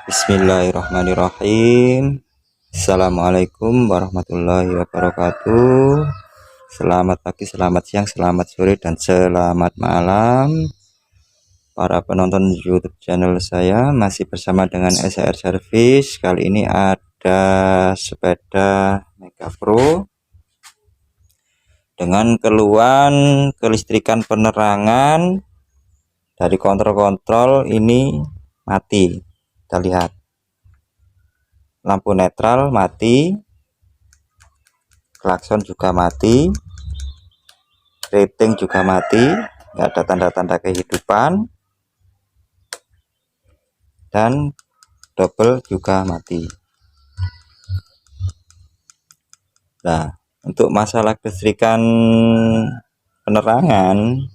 Bismillahirrahmanirrahim. Assalamualaikum warahmatullahi wabarakatuh. Selamat pagi, selamat siang, selamat sore, dan selamat malam para penonton YouTube channel saya. Masih bersama dengan SR Service. Kali ini ada sepeda Mega Pro dengan keluhan kelistrikan penerangan dari kontrol ini mati. Kita lihat lampu netral mati, klakson juga mati, rating juga mati, nggak ada tanda-tanda kehidupan, dan double juga mati. Nah, untuk masalah kelistrikan penerangan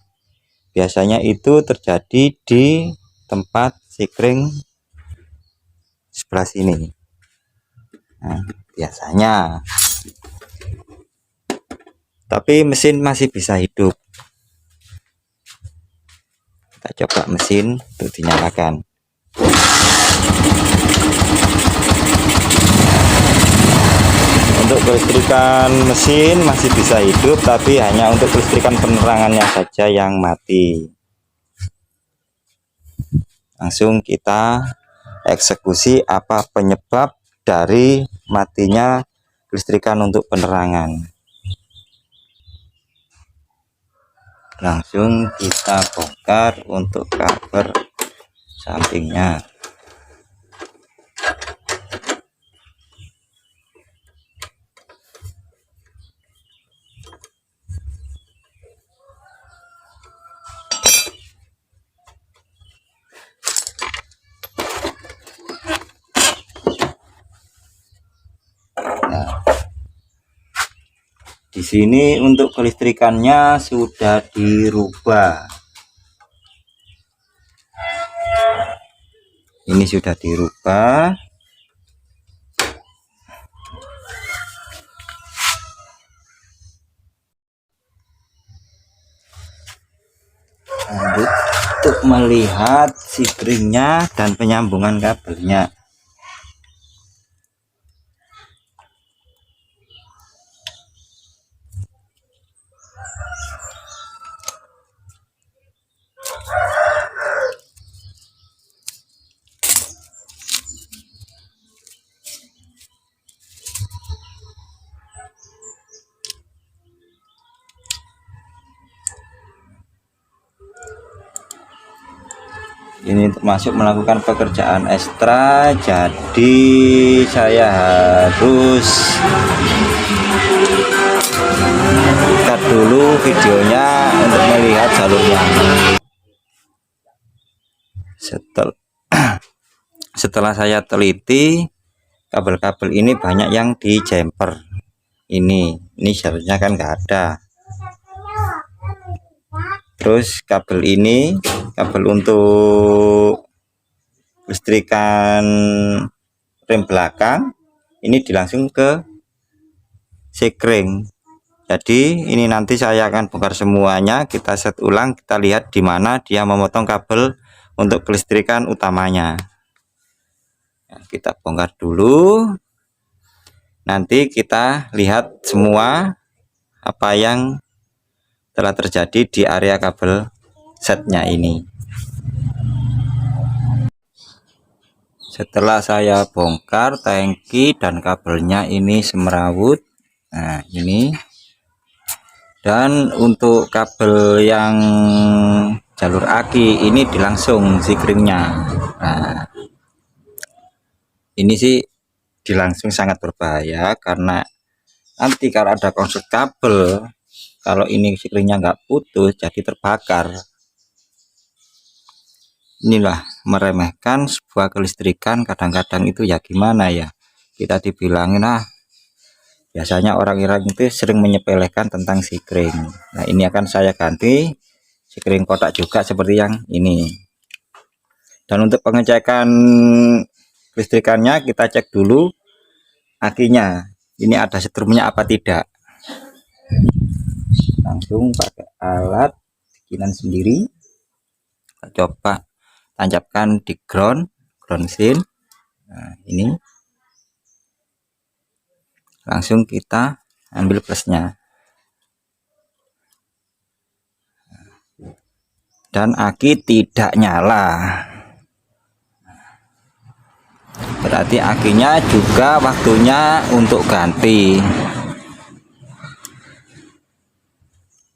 biasanya itu terjadi di tempat sikring sebelah sini. Nah, biasanya, tapi mesin masih bisa hidup. Kita coba mesin untuk dinyalakan. Untuk kelistrikan mesin masih bisa hidup, tapi hanya untuk kelistrikan penerangannya saja yang mati. Langsung kita eksekusi apa penyebab dari matinya kelistrikan untuk penerangan. Langsung kita bongkar untuk cover sampingnya. Di sini untuk kelistrikannya sudah dirubah. Ini sudah dirubah. Lanjut untuk melihat sikringnya dan penyambungan kabelnya. Ini termasuk melakukan pekerjaan ekstra, jadi saya harus cut dulu videonya untuk melihat jalurnya. Setelah saya teliti, kabel-kabel ini banyak yang di jumper. Ini jalurnya kan nggak ada. Terus kabel ini, kabel untuk listrikan rem belakang, ini dilangsung ke sikring. Jadi ini nanti saya akan bongkar semuanya, kita set ulang, kita lihat di mana dia memotong kabel untuk kelistrikan utamanya. Nah, kita bongkar dulu. Nanti kita lihat semua apa yang telah terjadi di area kabel setnya ini. Setelah saya bongkar tangki dan kabelnya ini semerawut. Nah, ini. Dan untuk kabel yang jalur aki ini dilangsung sikringnya. Nah, ini sih dilangsung sangat berbahaya karena nanti kalau ada konflik kabel, kalau ini sikringnya nggak putus jadi terbakar. Inilah meremehkan sebuah kelistrikan, kadang-kadang itu ya gimana ya, kita dibilangin biasanya orang-orang itu sering menyepelekan tentang sikring. Nah, ini akan saya ganti sikring kotak juga seperti yang ini. Dan untuk pengecekan kelistrikannya kita cek dulu akinya, ini ada setrumnya apa tidak. Langsung pakai alat bikinan sendiri, kita coba tancapkan di ground scene. Nah, ini langsung kita ambil plusnya, dan aki tidak nyala, berarti akinya juga waktunya untuk ganti.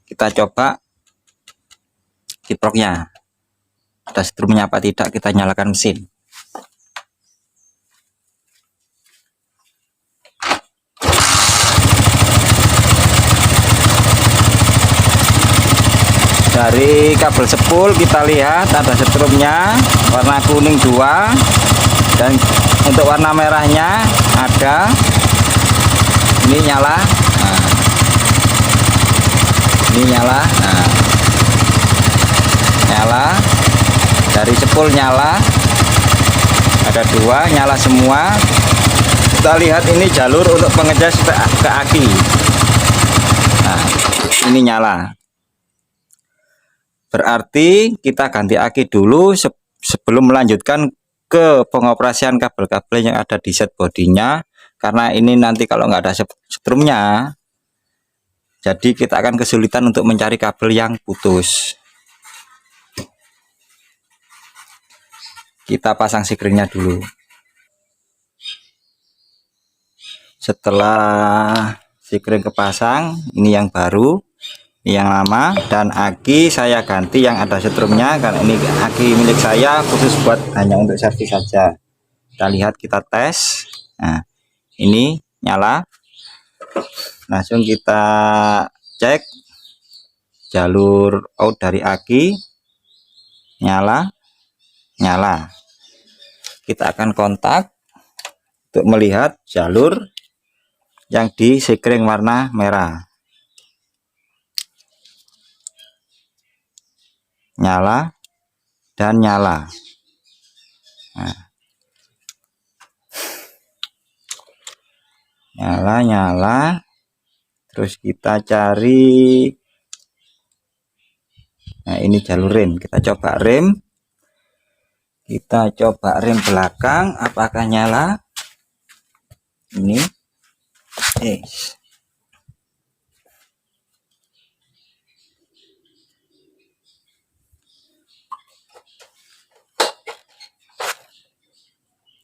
Kita coba kiproknya ada setrumnya apa tidak, kita nyalakan mesin. Dari kabel sepul kita lihat ada setrumnya warna kuning 2, dan untuk warna merahnya ada. Ini nyala, nah, ini nyala, nah, nyala dari sepul, nyala ada 2, nyala semua. Kita lihat ini jalur untuk pengecas ke aki. Nah, ini nyala, berarti kita ganti aki dulu sebelum melanjutkan ke pengoperasian kabel-kabel yang ada di set bodinya, karena ini nanti kalau nggak ada setrumnya, jadi kita akan kesulitan untuk mencari kabel yang putus. Kita pasang sikringnya dulu. Setelah sikring kepasang, ini yang baru, yang lama, dan aki saya ganti yang ada setrumnya, karena ini aki milik saya khusus buat hanya untuk servis saja. Kita lihat, kita tes. Nah, ini nyala, langsung kita cek jalur out dari aki, nyala. Kita akan kontak untuk melihat jalur yang di sikring warna merah, nyala dan nyala. Nah, nyala, terus kita cari. Nah, ini jalur rem, kita coba rem, belakang apakah nyala. Ini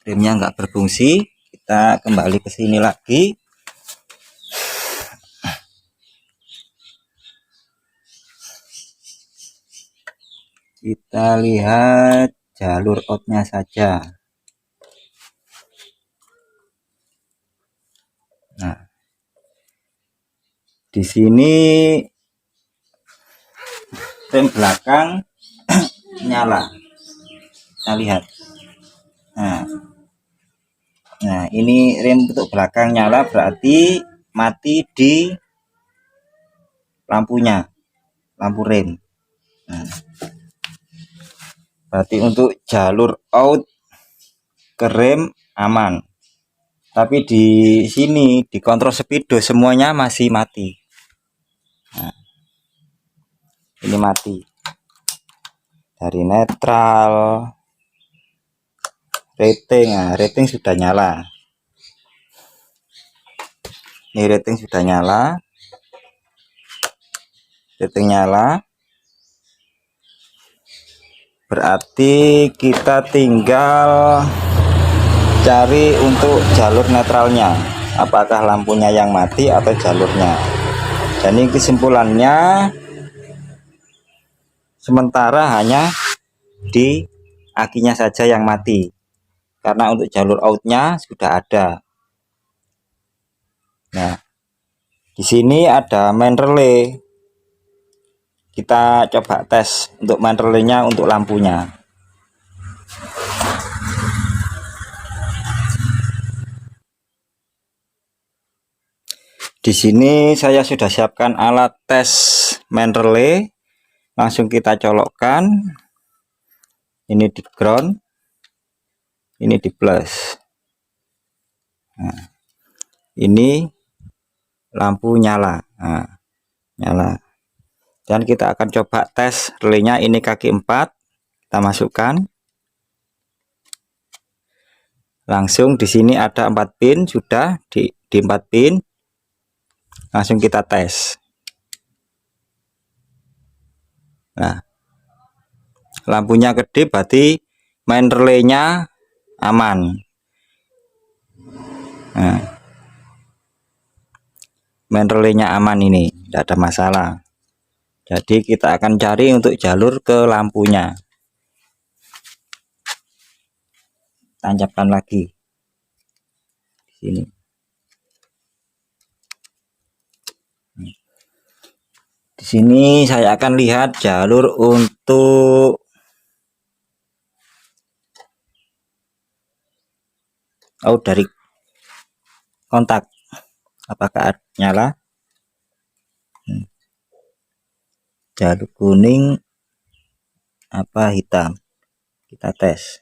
remnya nggak berfungsi. Kita kembali ke sini lagi, kita lihat jalur outnya saja. Nah, di sini rem belakang nyala, kita lihat. Nah, ini rem untuk belakang nyala, berarti mati di lampunya, lampu rem. Nah, berarti untuk jalur out ke rem aman, tapi di sini di kontrol speedo semuanya masih mati. Nah, ini mati dari netral, rating. Nah, rating sudah nyala, ini rating sudah nyala, berarti kita tinggal cari untuk jalur netralnya, apakah lampunya yang mati atau jalurnya. Jadi kesimpulannya sementara hanya di akinya saja yang mati, karena untuk jalur outnya sudah ada. Nah, di sini ada main relay, kita coba tes untuk main relaynya untuk lampunya. Di sini saya sudah siapkan alat tes main relay, langsung kita colokkan. Ini di ground, ini di plus. Nah, ini lampu nyala. Nah, nyala, dan kita akan coba tes relaynya. Ini kaki 4, kita masukkan. Langsung di sini ada 4 pin, sudah di 4 pin langsung kita tes. Nah, lampunya gede berarti main relaynya aman. Nah, main relaynya aman, ini tidak ada masalah. Jadi kita akan cari untuk jalur ke lampunya. Tancapkan lagi di sini. Di sini saya akan lihat jalur untuk dari kontak, apakah nyala. Jalur kuning apa hitam, kita tes.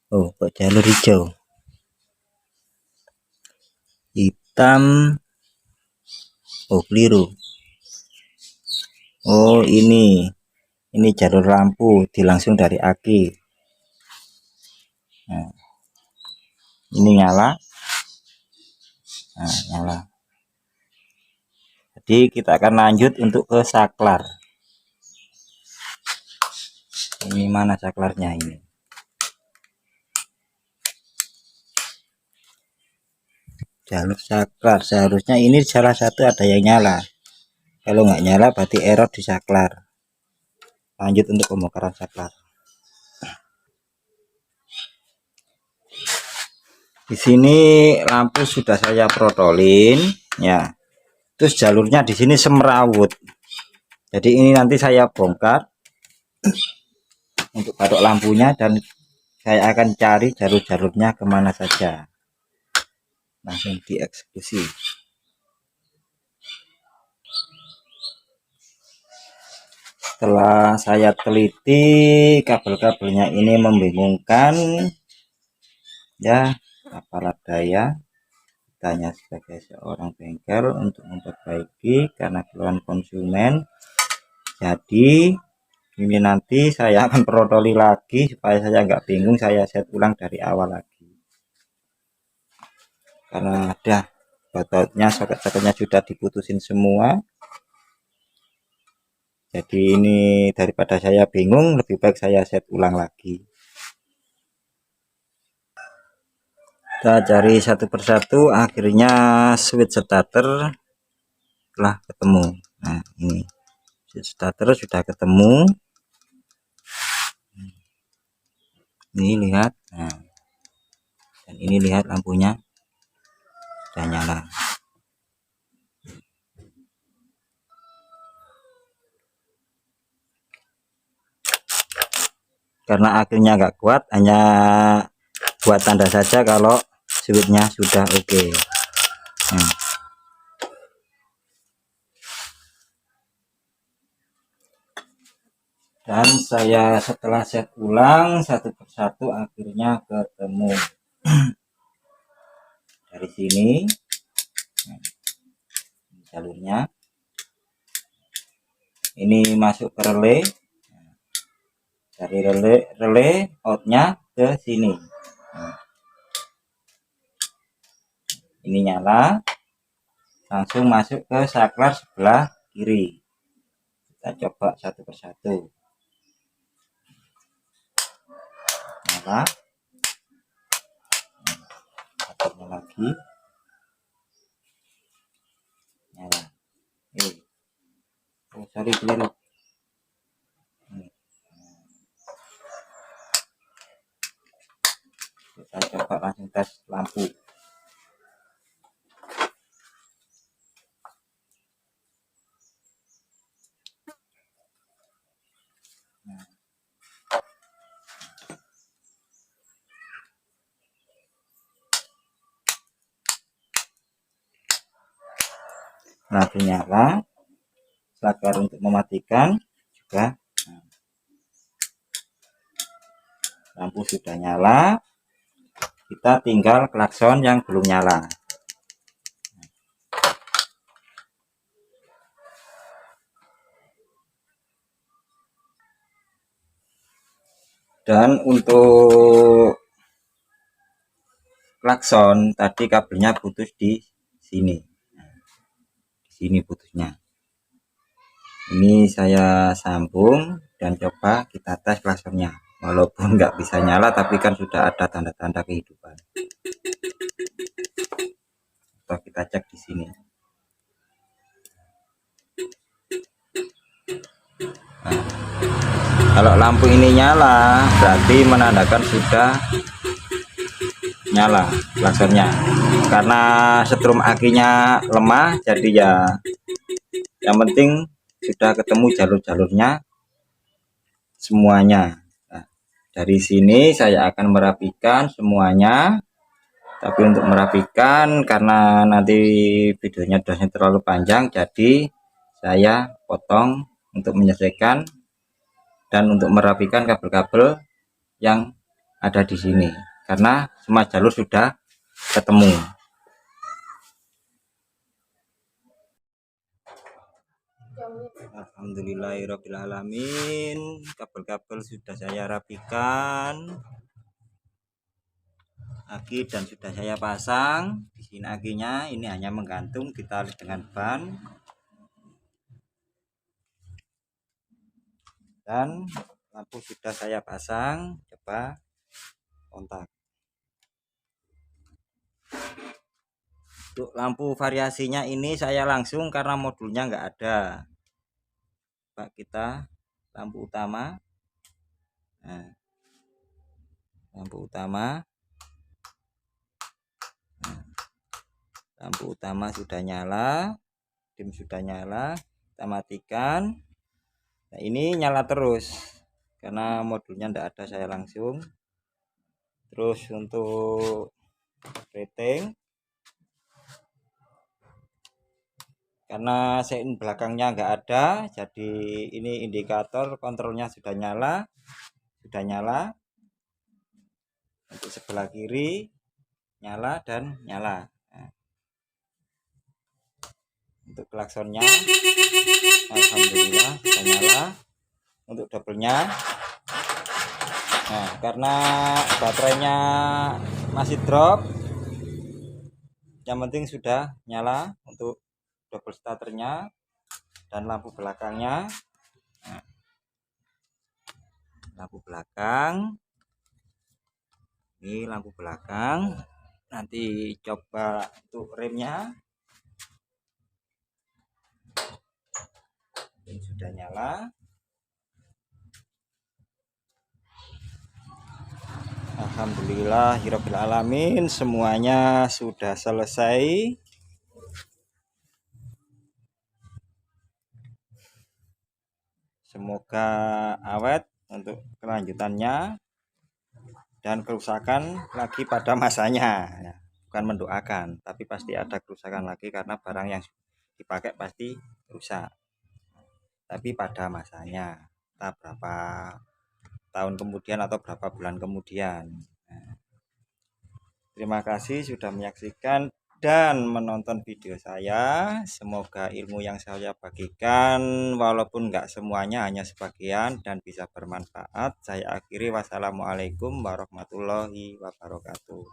Kok jalur hijau, hitam, keliru. Ini jalur lampu langsung dari aki. Nah, ini nyala. Nah, nyala. Jadi kita akan lanjut untuk ke saklar. Ini mana saklarnya ini? Jalur saklar seharusnya ini salah satu ada yang nyala. Kalau nggak nyala berarti error di saklar. Lanjut untuk pembongkaran saklar. Di sini lampu sudah saya protolin, ya. Terus jalurnya di sini semrawut. Jadi ini nanti saya bongkar untuk batok lampunya dan saya akan cari jalur-jalurnya kemana saja. Langsung dieksekusi. Setelah saya teliti, kabel-kabelnya ini membingungkan, ya, apalah daya, tanya sebagai seorang bengkel untuk memperbaiki karena keluhan konsumen. Jadi ini nanti saya akan protoli lagi supaya saya nggak bingung, saya set ulang dari awal lagi. Karena ada botolnya, soket-soketnya sudah diputusin semua. Jadi ini daripada saya bingung, lebih baik saya set ulang lagi. Kita cari satu persatu, akhirnya switch starter telah ketemu. Nah, ini switch starter sudah ketemu. Ini lihat. Nah, dan ini lihat lampunya sudah nyala. Karena akhirnya nggak kuat, hanya buat tanda saja kalau switchnya sudah oke. Dan saya setelah set ulang satu persatu akhirnya ketemu. Dari sini jalurnya ini masuk ke relay, dari relay outnya ke sini. Ini nyala, langsung masuk ke saklar sebelah kiri. Kita coba satu persatu. Nyala, satunya lagi nyala. Sorry, keliru. Kita coba langsung tes lampu. Lampu nyala, saklar untuk mematikan juga. Lampu sudah nyala, kita tinggal klakson yang belum nyala. Dan untuk klakson tadi kabelnya putus di sini. Di sini putusnya. Ini saya sambung dan coba kita tes klaksonnya. Walaupun nggak bisa nyala, tapi kan sudah ada tanda-tanda kehidupan. Coba kita cek di sini. Nah, kalau lampu ini nyala, berarti menandakan sudah nyala klaksonnya. Karena setrum akinya lemah, jadi ya yang penting sudah ketemu jalur-jalurnya semuanya. Nah, dari sini saya akan merapikan semuanya. Tapi untuk merapikan, karena nanti videonya durasinya terlalu panjang, jadi saya potong untuk menyelesaikan dan untuk merapikan kabel-kabel yang ada di sini, karena semua jalur sudah ketemu. Alhamdulillahirobbilalamin, kabel-kabel sudah saya rapikan aki dan sudah saya pasang. Di sini akinya ini hanya menggantung, kita dengan ban, dan lampu sudah saya pasang. Coba kontak. Untuk lampu variasinya ini saya langsung karena modulnya nggak ada. Coba kita lampu utama. Nah, lampu utama. Nah, lampu utama sudah nyala, dim sudah nyala, kita matikan. Nah, ini nyala terus karena modulnya tidak ada, saya langsung. Terus untuk rating, karena sein belakangnya nggak ada, jadi ini indikator kontrolnya sudah nyala. Untuk sebelah kiri nyala dan nyala. Nah, untuk klaksonnya alhamdulillah sudah nyala. Untuk doublenya, nah karena baterainya masih drop, yang penting sudah nyala untuk double starternya dan lampu belakangnya. Nah, lampu belakang, ini lampu belakang. Nanti coba untuk remnya, ini sudah nyala. Alhamdulillahirobbilalamin, semuanya sudah selesai. Semoga awet untuk kelanjutannya dan kerusakan lagi pada masanya. Bukan mendoakan, tapi pasti ada kerusakan lagi karena barang yang dipakai pasti rusak. Tapi pada masanya, entah berapa tahun kemudian atau berapa bulan kemudian. Terima kasih sudah menyaksikan dan menonton video saya. Semoga ilmu yang saya bagikan, walaupun nggak semuanya, hanya sebagian dan bisa bermanfaat. Saya akhiri, wassalamualaikum warahmatullahi wabarakatuh.